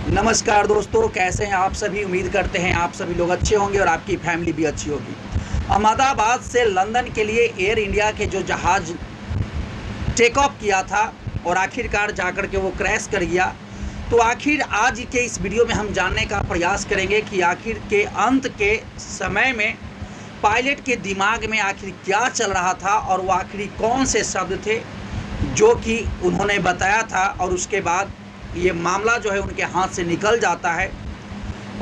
नमस्कार दोस्तों, कैसे हैं आप सभी। उम्मीद करते हैं आप सभी लोग अच्छे होंगे और आपकी फैमिली भी अच्छी होगी। अहमदाबाद से लंदन के लिए एयर इंडिया के जो जहाज़ टेक ऑफ किया था और आखिरकार जाकर के वो क्रैश कर गया, तो आखिर आज के इस वीडियो में हम जानने का प्रयास करेंगे कि आखिर के अंत के समय में पायलट के दिमाग में आखिर क्या चल रहा था और वो आखिरी कौन से शब्द थे जो कि उन्होंने बताया था, और उसके बाद ये मामला जो है उनके हाथ से निकल जाता है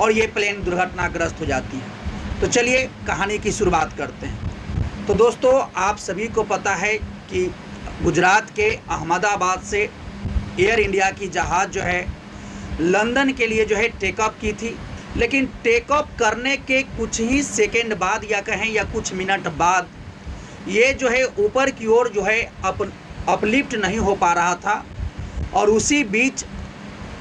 और ये प्लेन दुर्घटनाग्रस्त हो जाती है। तो चलिए कहानी की शुरुआत करते हैं। तो दोस्तों, आप सभी को पता है कि गुजरात के अहमदाबाद से एयर इंडिया की जहाज़ जो है लंदन के लिए जो है टेक ऑफ की थी, लेकिन टेक ऑफ करने के कुछ ही सेकेंड बाद या कहें या कुछ मिनट बाद ये जो है ऊपर की ओर जो है अपलिफ्ट नहीं हो पा रहा था। और उसी बीच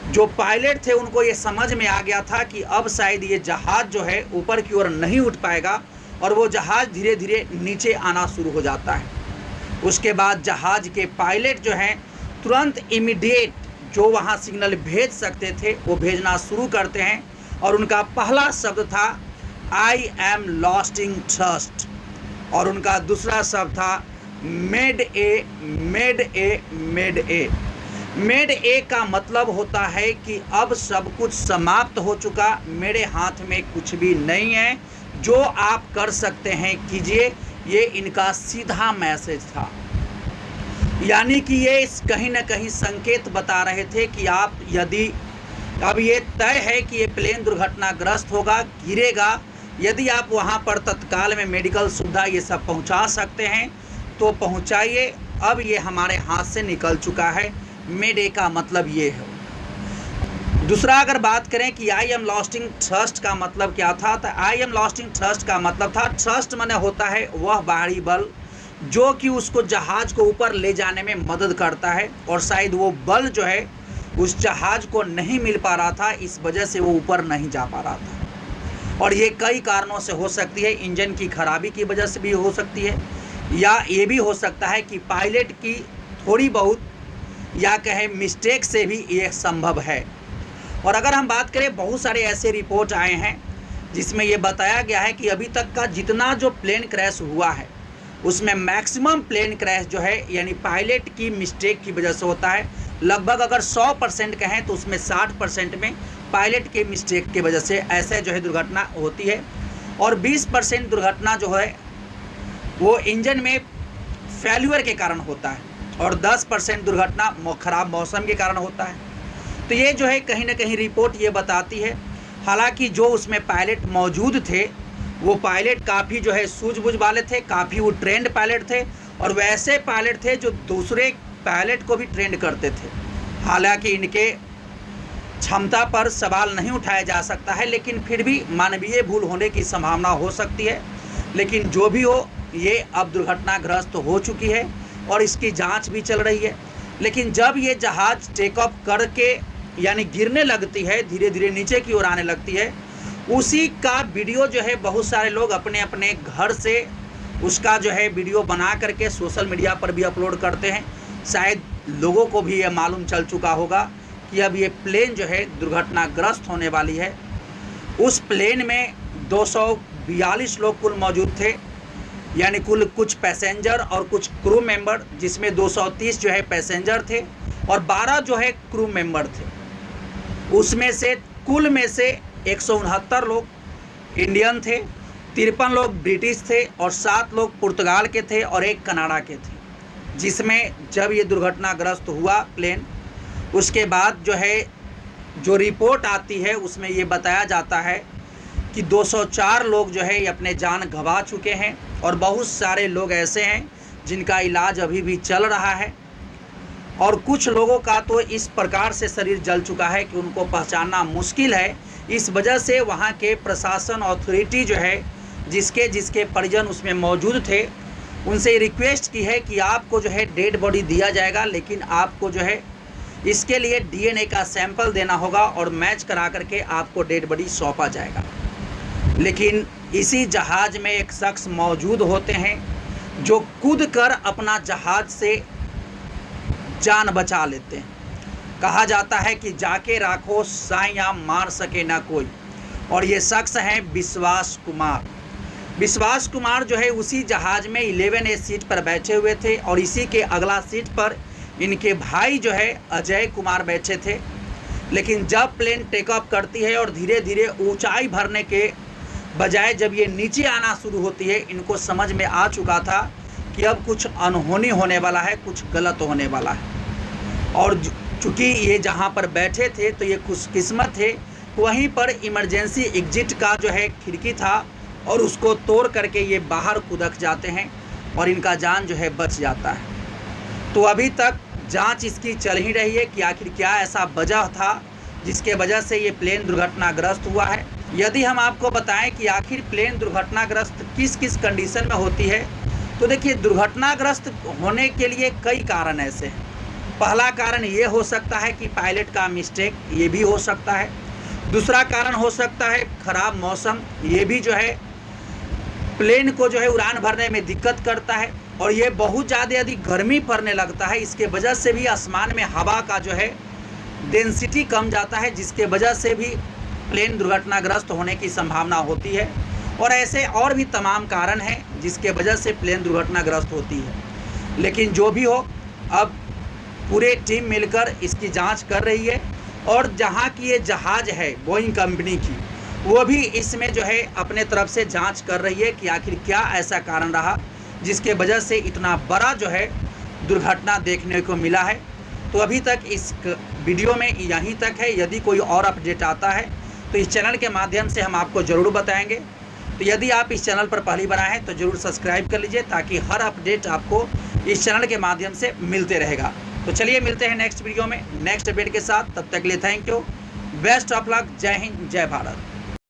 जो पायलट थे उनको ये समझ में आ गया था कि अब शायद ये जहाज़ जो है ऊपर की ओर नहीं उठ पाएगा और वो जहाज़ धीरे धीरे नीचे आना शुरू हो जाता है। उसके बाद जहाज़ के पायलट जो हैं तुरंत इमीडिएट जो वहाँ सिग्नल भेज सकते थे वो भेजना शुरू करते हैं, और उनका पहला शब्द था आई एम लॉस्टिंग ट्रस्ट, और उनका दूसरा शब्द था made a made a made a. Made a का मतलब होता है कि अब सब कुछ समाप्त हो चुका, मेरे हाथ में कुछ भी नहीं है, जो आप कर सकते हैं कीजिए। ये इनका सीधा मैसेज था, यानी कि ये कहीं ना कहीं संकेत बता रहे थे कि आप यदि अब ये तय है कि ये प्लेन दुर्घटनाग्रस्त होगा, गिरेगा, यदि आप वहाँ पर तत्काल में मेडिकल सुविधा ये सब पहुँचा सकते हैं तो पहुँचाइए। अब ये हमारे हाथ से निकल चुका है। मेड ए का मतलब ये है। दूसरा अगर बात करें कि आई एम लॉस्टिंग ट्रस्ट का मतलब क्या था, तो आई एम लॉस्टिंग ट्रस्ट का मतलब था, ट्रस्ट माने होता है वह बाहरी बल जो कि उसको जहाज़ को ऊपर ले जाने में मदद करता है, और शायद वो बल जो है उस जहाज़ को नहीं मिल पा रहा था, इस वजह से वो ऊपर नहीं जा पा रहा था। और ये कई कारणों से हो सकती है, इंजन की खराबी की वजह से भी हो सकती है, या ये भी हो सकता है कि पायलट की थोड़ी बहुत या कहें मिस्टेक से भी ये संभव है। और अगर हम बात करें, बहुत सारे ऐसे रिपोर्ट आए हैं जिसमें ये बताया गया है कि अभी तक का जितना जो प्लेन क्रैश हुआ है उसमें मैक्सिमम प्लेन क्रैश जो है यानी पायलट की मिस्टेक की वजह से होता है। लगभग अगर 100% कहें तो उसमें 60% में पायलट के मिस्टेक की वजह से ऐसे जो है दुर्घटना होती है, और 20% दुर्घटना जो है वो इंजन में फेल्यूर के कारण होता है, और 10% दुर्घटना खराब मौसम के कारण होता है। तो ये जो है कहीं ना कहीं रिपोर्ट ये बताती है। हालांकि जो उसमें पायलट मौजूद थे वो पायलट काफ़ी जो है सूझबूझ वाले थे, काफ़ी वो ट्रेंड पायलट थे, और वैसे पायलट थे जो दूसरे पायलट को भी ट्रेंड करते थे। हालांकि इनके क्षमता पर सवाल नहीं उठाया जा सकता है, लेकिन फिर भी मानवीय भूल होने की संभावना हो सकती है। लेकिन जो भी हो, ये अब दुर्घटनाग्रस्त हो चुकी है और इसकी जांच भी चल रही है। लेकिन जब ये जहाज़ टेक ऑफ करके यानी गिरने लगती है, धीरे धीरे नीचे की ओर आने लगती है, उसी का वीडियो जो है बहुत सारे लोग अपने अपने घर से उसका जो है वीडियो बना करके सोशल मीडिया पर भी अपलोड करते हैं। शायद लोगों को भी ये मालूम चल चुका होगा कि अब ये प्लेन जो है दुर्घटनाग्रस्त होने वाली है। उस प्लेन में 242 लोग कुल मौजूद थे, यानी कुल कुछ पैसेंजर और कुछ क्रू मेंबर, जिसमें 230 जो है पैसेंजर थे और 12 जो है क्रू मेंबर थे। उसमें से कुल में से 169 लोग इंडियन थे, 53 लोग ब्रिटिश थे और 7 लोग पुर्तगाल के थे और 1 कनाडा के थे। जिसमें जब ये दुर्घटनाग्रस्त हुआ प्लेन, उसके बाद जो है जो रिपोर्ट आती है उसमें ये बताया जाता है कि 204 लोग जो है अपने जान गंवा चुके हैं, और बहुत सारे लोग ऐसे हैं जिनका इलाज अभी भी चल रहा है, और कुछ लोगों का तो इस प्रकार से शरीर जल चुका है कि उनको पहचानना मुश्किल है। इस वजह से वहाँ के प्रशासन अथॉरिटी जो है जिसके जिसके परिजन उसमें मौजूद थे उनसे रिक्वेस्ट की है कि आपको जो है डेड बॉडी दिया जाएगा, लेकिन आपको जो है इसके लिए DNA का सैंपल देना होगा और मैच करा करके आपको डेड बॉडी सौंपा जाएगा। लेकिन इसी जहाज़ में एक शख्स मौजूद होते हैं जो कूद कर अपना जहाज़ से जान बचा लेते हैं। कहा जाता है कि जाके राखो साइया मार सके ना कोई, और ये शख्स हैं विश्वास कुमार। विश्वास कुमार जो है उसी जहाज़ में 11A सीट पर बैठे हुए थे और इसी के अगला सीट पर इनके भाई जो है अजय कुमार बैठे थे। लेकिन जब प्लेन टेक ऑफ करती है और धीरे धीरे ऊंचाई भरने के बजाय जब ये नीचे आना शुरू होती है, इनको समझ में आ चुका था कि अब कुछ अनहोनी होने वाला है, कुछ गलत होने वाला है। और चूँकि ये जहाँ पर बैठे थे तो ये खुशकिस्मत थे, वहीं पर इमरजेंसी एग्जिट का जो है खिड़की था और उसको तोड़ करके ये बाहर कूदक जाते हैं और इनका जान जो है बच जाता है। तो अभी तक जांच इसकी चल ही रही है कि आखिर क्या ऐसा वजह था जिसके वजह से ये प्लेन दुर्घटनाग्रस्त हुआ है। यदि हम आपको बताएं कि आखिर प्लेन दुर्घटनाग्रस्त किस किस कंडीशन में होती है, तो देखिए दुर्घटनाग्रस्त होने के लिए कई कारण ऐसे हैं। पहला कारण ये हो सकता है कि पायलट का मिस्टेक, ये भी हो सकता है। दूसरा कारण हो सकता है ख़राब मौसम, ये भी जो है प्लेन को जो है उड़ान भरने में दिक्कत करता है। और ये बहुत ज़्यादा यदि गर्मी पड़ने लगता है, इसके वजह से भी आसमान में हवा का जो है डेंसिटी कम जाता है, जिसके वजह से भी प्लेन दुर्घटनाग्रस्त होने की संभावना होती है। और ऐसे और भी तमाम कारण हैं जिसके वजह से प्लेन दुर्घटनाग्रस्त होती है। लेकिन जो भी हो, अब पूरे टीम मिलकर इसकी जांच कर रही है और जहां की ये जहाज़ है बोइंग कंपनी की, वो भी इसमें जो है अपने तरफ से जांच कर रही है कि आखिर क्या ऐसा कारण रहा जिसके वजह से इतना बड़ा जो है दुर्घटना देखने को मिला है। तो अभी तक इस वीडियो में यहीं तक है। यदि कोई और अपडेट आता है तो इस चैनल के माध्यम से हम आपको ज़रूर बताएंगे। तो यदि आप इस चैनल पर पहली बार आए हैं तो ज़रूर सब्सक्राइब कर लीजिए, ताकि हर अपडेट आपको इस चैनल के माध्यम से मिलते रहेगा। तो चलिए मिलते हैं नेक्स्ट वीडियो में नेक्स्ट अपडेट के साथ। तब तक के लिए thank you, best of luck, जय हिंद, जय भारत।